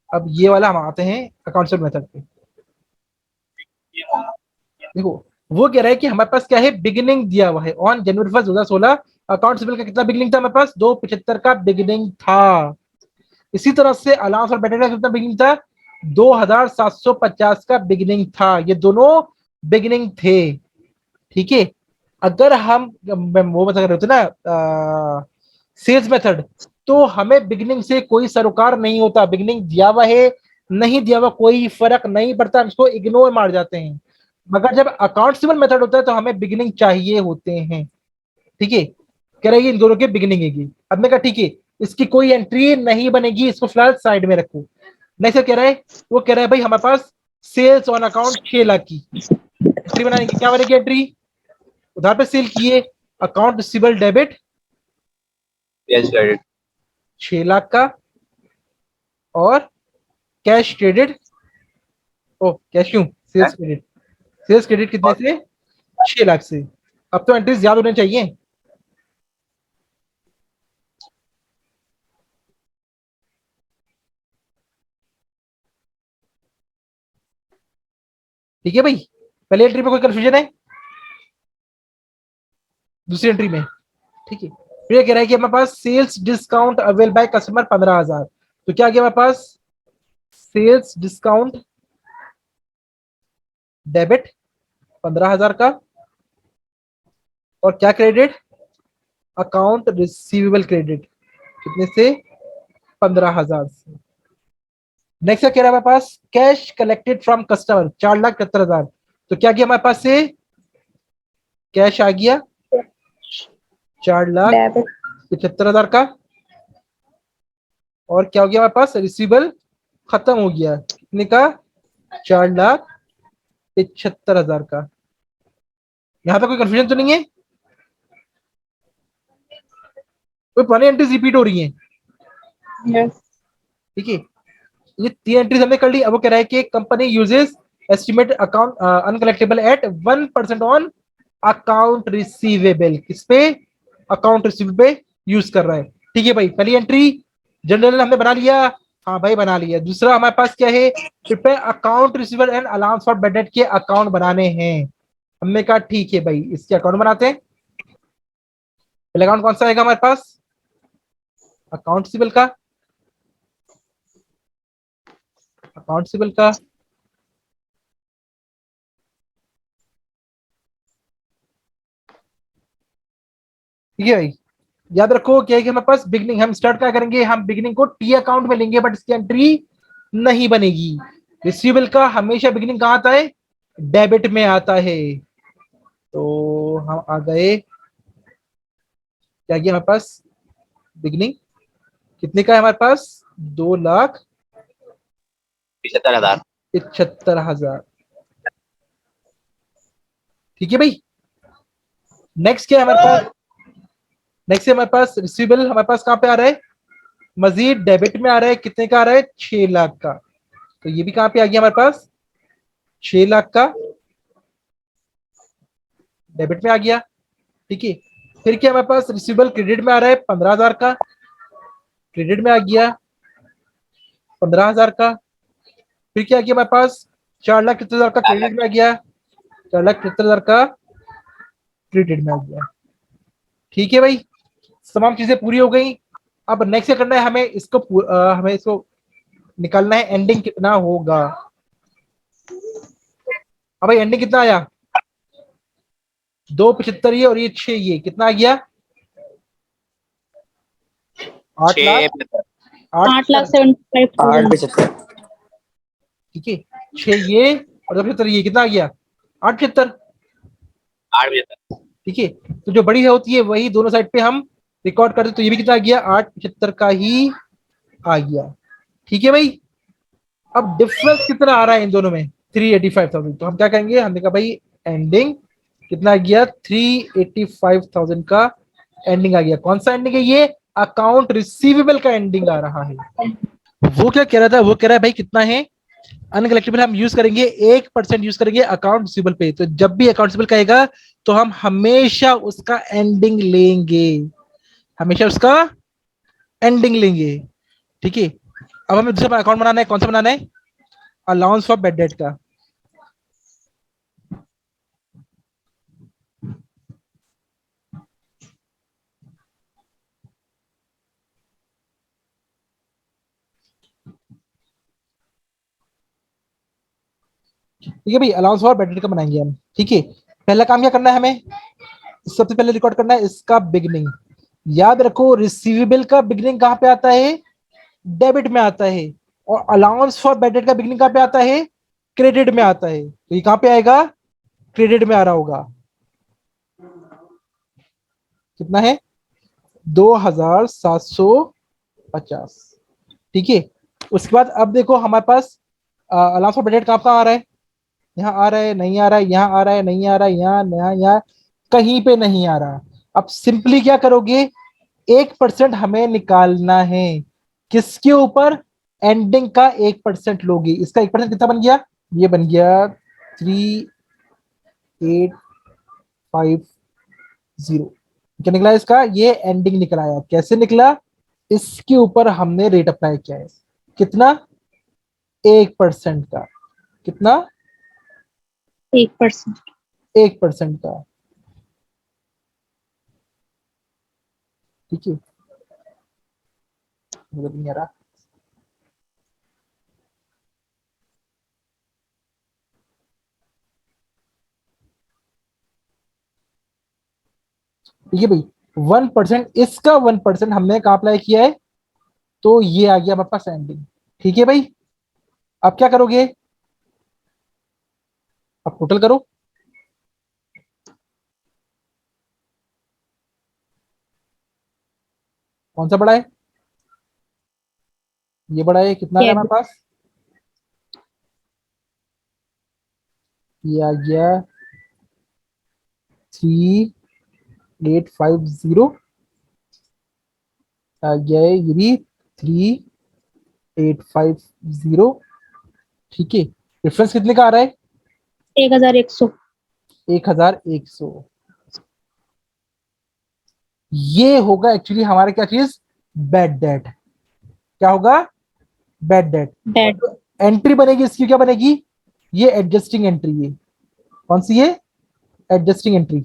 अब ये वाला हम आते हैं अकाउंट मेथड पे। देखो वो कह रहा है कि हमारे पास क्या है, बिगिनिंग दिया हुआ है ऑन जनवरी 1 2016 अकाउंट सिबिल का कितना बिगिनिंग था हमारे पास, 275 का बिगिनिंग था। इसी तरह से अलाउंस और बेटर का कितना बिगिनिंग था, 2750 का बिगिनिंग था। ये दोनों बिगिनिंग थे। ठीक है, अगर हम वो बता रहे होते ना सेल्स मेथड, तो हमें बिगिनिंग से कोई सरोकार नहीं होता। बिगिनिंग दिया हुआ है नहीं दिया हुआ कोई फर्क नहीं पड़ता, इसको इग्नोर मार जाते हैं। मगर जब अकाउंटेबल मेथड होता है तो हमें बिगिनिंग चाहिए होते हैं। ठीक है, कह रहा है इन दोनों के बिगिनिंग है। अब मैं कहा ठीक है, इसकी कोई एंट्री नहीं बनेगी, इसको फिलहाल साइड में रखो। नेक्स्ट कह रहा है, वो कह रहा है भाई हमारे पास सेल्स ऑन अकाउंट 6 लाख की एंट्री बनाने की, क्या बनेगी एंट्री, उधार पे सेल किए, account receivable debit yes credit 6 lakh का, और कैश क्रेडिट, ओ कैश क्यों, सेल्स क्रेडिट, सेल्स क्रेडिट कितने से, 6 लाख से। अब तो एंट्रीज याद होने चाहिए। ठीक है भाई, पहले एंट्री में कोई कंफ्यूजन है, दूसरी एंट्री में। ठीक है, फिर ये कह रहा है कि हमारे पास sales discount avail by customer 15,000। तो क्या गया हमारे पास, सेल्स डिस्काउंट डेबिट 15,000 का, और क्या क्रेडिट, अकाउंट रिसीवेबल क्रेडिट कितने से, 15,000 से। नेक्स्ट क्या कह रहा है हमारे पास, कैश कलेक्टेड फ्रॉम कस्टमर 4,73,000। तो क्या गया हमारे पास से, कैश आ गया 4,75,000 का, और क्या हो गया हमारे पास, रिसीवेबल खत्म हो गया कितने का, 4,75,000 का। यहां तक कोई कंफ्यूजन तो नहीं है, कोई पुरानी एंट्रीज रिपीट हो रही हैं। Yes. ठीक है, ये 3 एंट्रीज हमने कर ली। अब वो कह रहा है कि company uses estimate account uncollectible at 1% on account receivable, किस पे, अकाउंट रिसीवेबल पे यूज कर रहा है। ठीक है भाई, पहली एंट्री जनरल हमने बना लिया, हाँ भाई बना लिया। दूसरा हमारे पास क्या है, prepare account receivable and allowance for bad debt के अकाउंट बनाने हैं। हमने कहा ठीक है भाई, इसके अकाउंट बनाते हैं। पहले अकाउंट कौन सा आएगा हमारे पास, अकाउंट रिसीवेबल का, अकाउंट रिसीवेबल का। ठीक है भाई, याद रखो क्या है कि हमारे पास बिगनिंग, हम स्टार्ट क्या करेंगे, हम बिगनिंग को टी अकाउंट में लेंगे, बट इसकी एंट्री नहीं बनेगी। रिसीवेबल का हमेशा बिगनिंग कहाँ आता है, डेबिट में आता है। तो हम आ गए, क्या किया हमारे पास, बिगनिंग कितने का है हमारे पास, 75,000 2,75,000। ठीक है भाई, नेक्स्ट क्या है हमारे पास, नेक्स्ट है हमारे पास रिसीवेबल, हमारे पास कहाँ पे आ रहा है, मजीद डेबिट में आ रहा है, कितने का आ रहा है, 6 लाख का। तो ये भी कहाँ पे आ गया हमारे पास, 6 लाख का डेबिट में आ गया। ठीक है, फिर क्या हमारे पास रिसीवेबल क्रेडिट में आ रहा है, 15,000 का, क्रेडिट में आ गया 15,000 का। फिर क्या आ गया हमारे पास, 4,73,000 का क्रेडिट में आ गया, 4,73,000 का क्रेडिट में आ गया। ठीक है भाई, तमाम चीजें पूरी हो गई। अब नेक्स्ट क्या करना है, हमें इसको हमें इसको निकालना है, एंडिंग कितना होगा। अब भाई एंडिंग कितना आया, 2,75 ये और ये 6, ये कितना आ गया, 8 लाख 8,75,000. ठीक है, 6 ये और 2,75 ये कितना आ गया, 875। 875। ठीक है, तो जो बड़ी होती है वही दोनों साइड पे हम रिकॉर्ड करते, तो ये भी कितना आ गया, 875 का ही आ गया। ठीक है भाई, अब डिफरेंस कितना आ रहा है इन दोनों में, 385,000। तो हम क्या करेंगे, हमने कहा भाई एंडिंग कितना आ गया, 385,000 का एंडिंग आ गया। कौन सा एंडिंग है ये, अकाउंट रिसीवेबल का एंडिंग आ रहा है। वो क्या कह रहा था, वो कह रहा है भाई कितना है, अनकलेक्टेबल हम यूज करेंगे 1% यूज करेंगे अकाउंट रिसीवेबल पे। तो जब भी अकाउंट रिसीवेबल कहेगा तो हम हमेशा उसका एंडिंग लेंगे, हमेशा उसका एंडिंग लेंगे। ठीक है, अब हमें दूसरा अकाउंट बनाना है, कौन सा बनाना है, अलाउंस फॉर बैड डेट का। ठीक है भाई, अलाउंस फॉर बैड डेट का बनाएंगे हम। ठीक है, पहला काम क्या करना है हमें, सबसे पहले रिकॉर्ड करना है इसका बिगनिंग। याद रखो रिसीवेबल का बिगनिंग कहां पे आता है, डेबिट में आता है, और अलाउंस फॉर बैड डेट का बिगनिंग कहां पे आता है, क्रेडिट में आता है। तो ये कहां पे आएगा, क्रेडिट में आ रहा होगा। कितना है, 2750। ठीक है, उसके बाद अब देखो हमारे पास अलाउंस फॉर बैड डेट कहां कहां आ रहा है, यहाँ आ रहा है, नहीं आ रहा है, यहाँ आ रहा है, नहीं आ रहा है, यहाँ कहीं पे नहीं आ रहा। अब सिंपली क्या करोगे, 1% हमें निकालना है, किसके ऊपर, एंडिंग का 1% लोगे। इसका 1% कितना बन गया, ये बन गया 3850। क्या निकला इसका, ये एंडिंग निकला आया। कैसे निकला, इसके ऊपर हमने रेट अप्लाई किया है, कितना, 1% का। कितना, 1%। 1% का। ठीक है, मुझे नहीं आ रहा। ठीक है भाई, 1%, इसका 1% हमने कहा अप्लाई किया है, तो ये आ गया हमारे पास एंडिंग। ठीक है भाई, अब क्या करोगे, अब टोटल करो, कौन सा बड़ा है, ये बड़ा है, कितना आ रहा है हमारे डेबिट। पास, ये आ गया 3850, आ गया है ये भी 3850। ठीक है, डिफरेंस कितने का आ रहा है, 1100। 1100। ये होगा एक्चुअली हमारा क्या चीज, बैड डेट। क्या होगा, बैड डेट। और डेड। जो एंट्री बनेगी इसकी क्या बनेगी, ये एडजस्टिंग एंट्री है। कौन सी है, एडजस्टिंग एंट्री।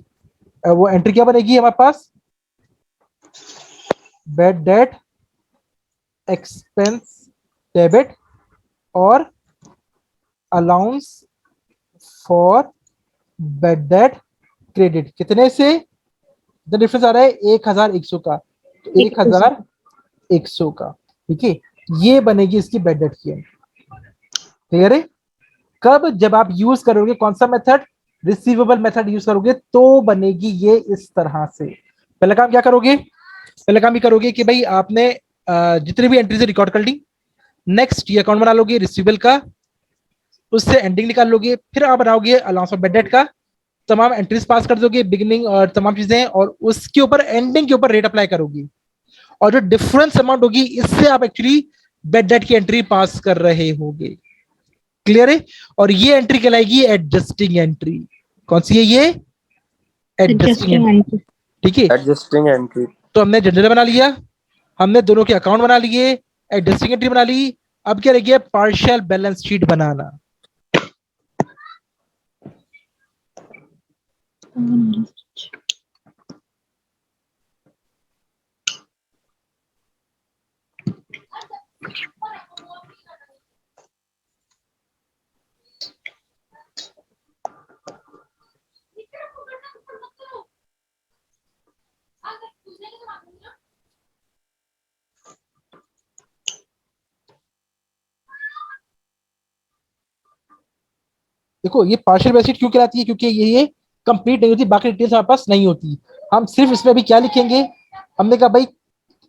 वो एंट्री क्या बनेगी हमारे पास, बैड डेट एक्सपेंस डेबिट और allowance for bad debt credit. कितने से, द डिफरेंस आ रहा है 1100 का, तो 100। 1100 का। ठीक है, ये बनेगी इसकी बैड डेट की। क्लियर है, कब, जब आप यूज करोगे कौन सा मेथड, रिसीवेबल मेथड यूज करोगे तो बनेगी ये इस तरह से। पहला काम क्या करोगे, पहला काम ये करोगे कि भाई आपने जितने भी एंट्रीज रिकॉर्ड कर ली, नेक्स्ट ये अकाउंट बना लोगे रिसीवेबल का, उससे एंडिंग निकाल लोगे, फिर आप बनाओगे अलाउंस ऑफ बैड डेट का, तमाम एंट्रीज पास कर दोगे, बिगिनिंग और तमाम चीजें, और उसके ऊपर एंडिंग के ऊपर रेट अप्लाई करोगी, और जो डिफरेंस अमाउंट होगी इससे आप एक्चुअली बैड डेट की एंट्री पास कर रहे होगे। क्लियर है, और ये एंट्री कहलाएगी एडजस्टिंग एंट्री। कौन सी है ये, एडजस्टिंग एडजस्टिंग एंट्री। एंट्री। ठीक है, एडजस्टिंग एंट्री। तो हमने जनरल बना लिया, हमने दोनों के अकाउंट बना लिए, एडजस्टिंग एंट्री बना ली। अब क्या रह गया, पार्शियल बैलेंस शीट बनाना। देखो ये पार्शियल बैलेंस शीट क्यों कहलाती है, क्योंकि ये कंप्लीट नहीं होती, बाकी डिटेल्स हमारे पास नहीं होती। हम सिर्फ इसमें अभी क्या लिखेंगे, हमने कहा भाई,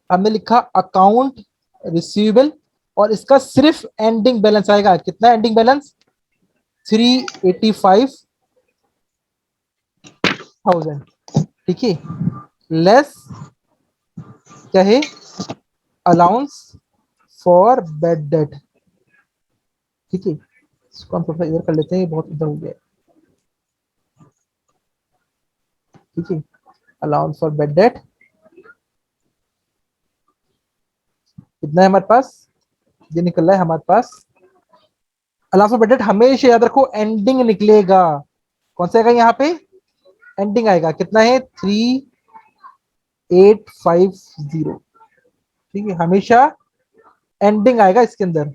हमने लिखा अकाउंट रिसीवेबल, और इसका सिर्फ एंडिंग बैलेंस आएगा। कितना एंडिंग बैलेंस? 385,000। ठीक है, लेस क्या है, अलाउंस फॉर बैड डेट। ठीक है, इसको हम थोड़ा सा इधर कर लेते हैं, ये बहुत इधर हो गया है। ठीक है, अलाउंस फॉर बैड डेट कितना है हमारे पास, ये निकल रहा है हमारे पास। अलाउंस फॉर बैड डेट हमेशा याद रखो एंडिंग निकलेगा। कौन सा आएगा यहाँ पे, एंडिंग आएगा। कितना है, 3850। ठीक है, हमेशा एंडिंग आएगा इसके अंदर।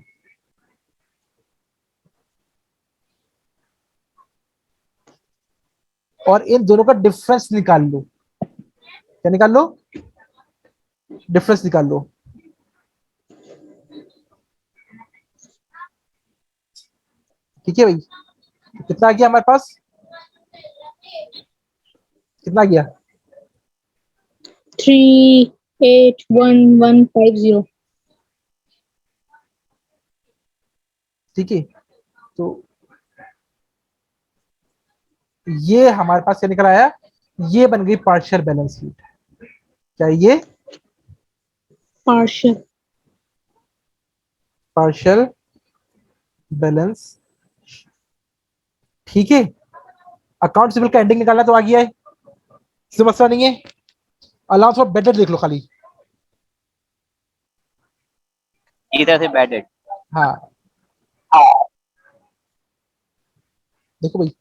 और इन दोनों का डिफरेंस निकाल लो। क्या निकाल लो, डिफरेंस निकाल लो। ठीक है भाई, कितना आ गया हमारे पास, कितना आ गया, 381150। ठीक है। तो ये हमारे पास क्या निकल आया, ये बन गई पार्शियल बैलेंस शीट। क्या ये पार्शियल। Partial balance. ठीक है, अकाउंट सिविल का एंडिंग निकालना तो आ गया है, समस्या नहीं है। अलाउंस फॉर बैड डेट देख लो खाली। इधर से बैड डेट। हाँ देखो भाई,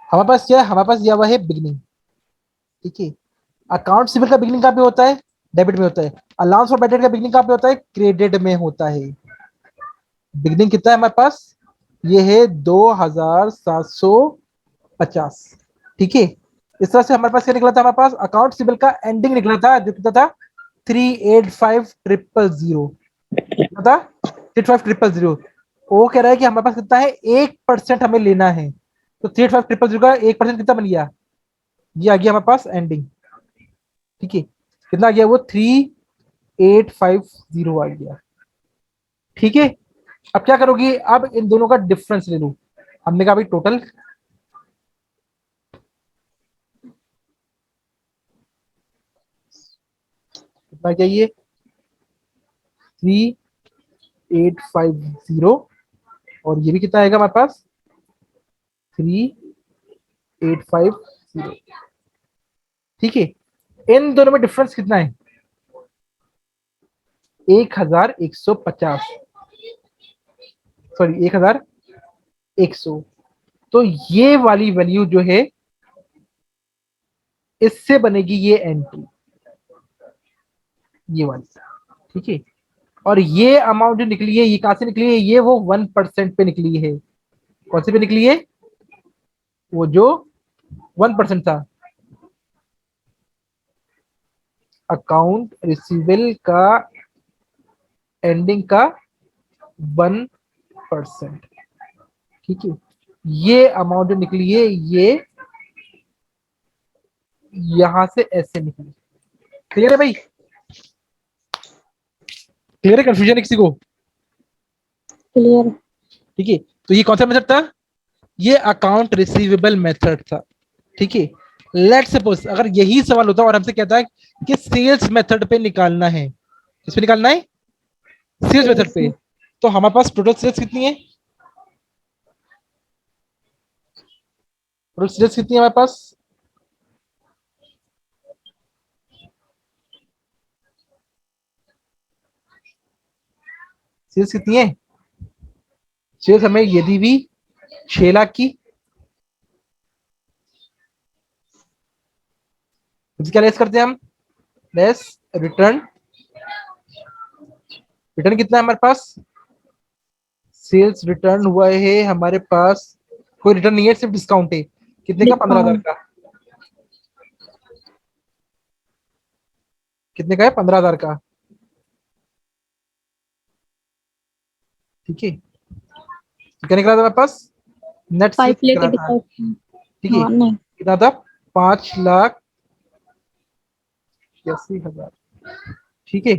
हमारे पास क्या है, हमारे पास दिया हुआ है बिगनिंग। ठीक है, अकाउंट सिविल का बिगनिंग कहाँ पे होता है, डेबिट में होता है। अलाउंस फॉर बैड डेट का बिगनिंग कहाँ पे होता है, क्रेडिट में होता है। बिगनिंग कितना है हमारे पास, ये है 2750। ठीक है, इस तरह से हमारे पास क्या निकला था, हमारे पास अकाउंट सिविल का एंडिंग निकला था जो कितना था, 385000। कितना था, 385000। वो कह रहा है कि हमारे पास कितना है, 1% हमें लेना है। तो 385000 का 1% कितना बन गया, ये आ गया हमारे पास एंडिंग। ठीक है, कितना आ गया, वो 3850 आ गया। ठीक है, अब क्या करोगी, अब इन दोनों का डिफरेंस ले लो। हमने कहा भाई टोटल कितना चाहिए, 3850, और ये भी कितना आएगा हमारे पास, 3850। ठीक है, इन दोनों में डिफरेंस कितना है, 1150, सॉरी 1100। तो ये वाली वैल्यू जो है, इससे बनेगी ये एंट्री, ये वाली। ठीक है, और ये अमाउंट जो निकली है, ये कहां से निकली है, ये वो 1% पे निकली है। कौन से पे निकली है, वो जो 1% था, अकाउंट रिसीवेबल का एंडिंग का 1%। ठीक है, ये अमाउंट जो निकली है, ये यहां से ऐसे निकली। क्लियर है भाई, क्लियर है, कंफ्यूजन है किसी को? क्लियर। ठीक है, तो ये कौन सा मेथड था, ये अकाउंट रिसीवेबल मेथड था। ठीक है, लेट सपोज अगर यही सवाल होता और हमसे कहता है कि सेल्स मेथड पे निकालना है, किस पे निकालना है, सेल्स मेथड पे, तो हमारे पास टोटल सेल्स कितनी है, टोटल सेल्स कितनी है हमारे पास, सेल्स कितनी है, सेल्स हमें यदि भी 6 लाख की, क्या लेस करते हैं हम, लेस रिटर्न। रिटर्न कितना है हमारे पास, सेल्स रिटर्न हुआ है हमारे पास, कोई रिटर्न नहीं है, सिर्फ डिस्काउंट है। कितने का, 15,000 डिस्काउंट। का। कितने का है, 15,000 का। ठीक है, क्या निकला था हमारे पास, नेट 5 लेके कितना था? डिसाइड। ठीक है, हाँ नहीं, कितना था? 5,81,000। ठीक है,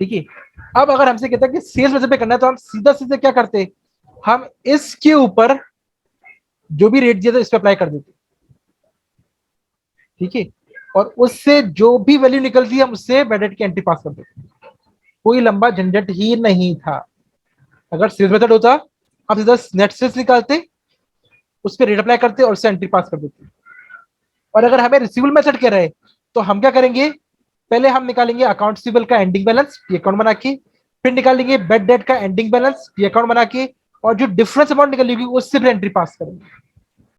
ठीक है। अब अगर हमसे कहता है कि सेल्स मेथड पे करना है, तो हम सीधा सीधा क्या करते, हम इसके ऊपर जो भी रेट दिया था इस पे अप्लाई कर देते। ठीक है, और उससे जो भी वैल्यू निकलती है हम उससे बैडेड की एंट्री पास कर देते। कोई लंबा झंझट ही नहीं था। अगर सेल्स मेथड होता, हम सीधा नेट सेल्स निकालते, उस पर रेट अप्लाई करते और उससे एंट्री पास कर देते। और अगर हमें रिसीवेबल मेथड कह रहे, तो हम क्या करेंगे, पहले हम निकालेंगे अकाउंट रिसीवेबल का एंडिंग बैलेंस पी अकाउंट बना के, फिर निकालेंगे बेड डेट का एंडिंग बैलेंस पी अकाउंट बना के, और जो डिफरेंस अमाउंट निकलेगी उससे भी एंट्री पास करेंगे।